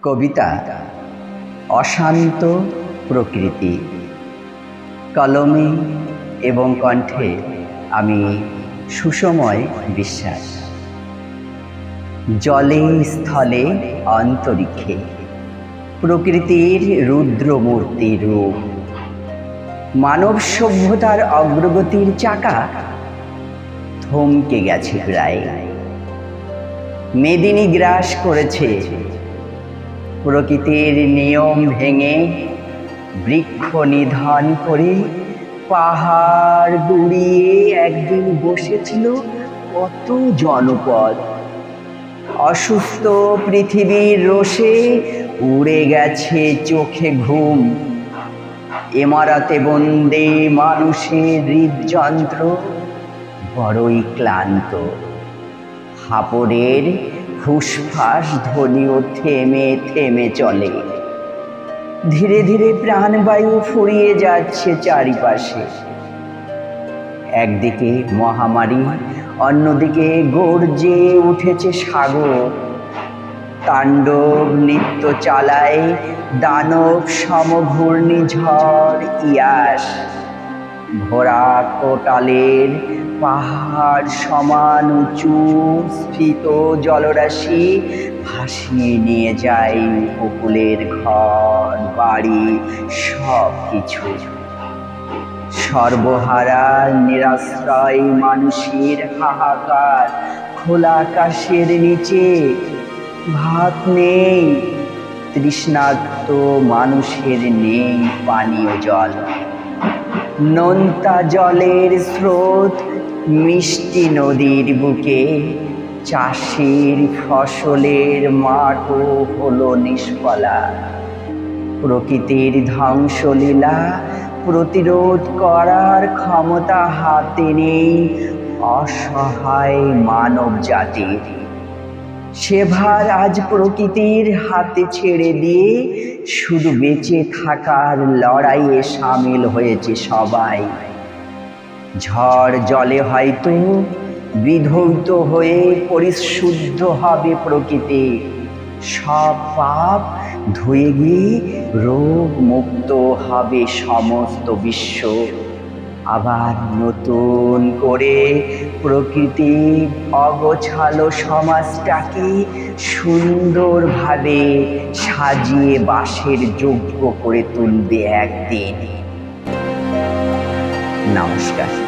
কবিতা অশান্ত প্রকৃতি। কলমে এবং কণ্ঠে আমি সুসময় বিশ্বাস। জলে স্থলে অন্তরিক্ষে প্রকৃতির রুদ্রমূর্তি রূপ। মানব সভ্যতার অগ্রগতির চাকা থমকে গেছে প্রায়। মেদিনী গ্রাস করেছে প্রকৃতির নিয়ম ভেঙে, বৃক্ষ নিধন করে পাহাড় গুড়িয়ে একদিন বসেছিল কত জনপদ। অসুস্থ পৃথিবীর রোষে উড়ে গেছে চোখে ঘুম। ইমারতে বন্দে মানুষের হৃদযন্ত্র বড়ই ক্লান্ত। হাঁপড়ের ফুসফাস ধ্বনিও থেমে থেমে চলে। ধীরে ধীরে প্রাণবায়ু ফুরিয়ে যাচ্ছে চারিপাশে। একদিকে মহামারী, অন্যদিকে গর্জে উঠেছে সাগর। তাণ্ডব নৃত্য চালায় দানব সমঘূর্ণিঝড় ইয়াস। ভরা কোটালের পাহাড় সমান উঁচু স্ফীত জলরাশি ভাসিয়ে নিয়ে যায় উপকূলের ঘর বাড়ি সব কিছু। সর্বহারা নিরাশ্রয় মানুষের হাহাকার। খোলা আকাশের নিচে ভাত নেই, তৃষ্ণার্ত মানুষের নেই পানীয় জল। নোনতা জলের স্রোত মিষ্টি নদীর বুকে। চাষির ফসলের মাঠও হলো নিষ্ফলা। প্রকৃতির ধ্বংসলীলা প্রতিরোধ করার ক্ষমতা হাতে নেই অসহায় মানব জাতির। সে ভার আজ প্রকৃতির হাতে ছেড়ে দিয়ে শুধু বেঁচে থাকার লড়াইয়ে সামিল হয়েছে সবাই। ঝড় জলে হয়তো বিধৌত হয়ে পরিশুদ্ধ হবে প্রকৃতি। সব পাপ ধুয়ে গিয়ে রোগ মুক্ত হবে সমস্ত বিশ্ব। আবার নতুন করে প্রকৃতি অগোছালো সমাজটাকে সুন্দরভাবে সাজিয়ে বাসের যোগ্য করে তুলবে একদিন। নমস্কার।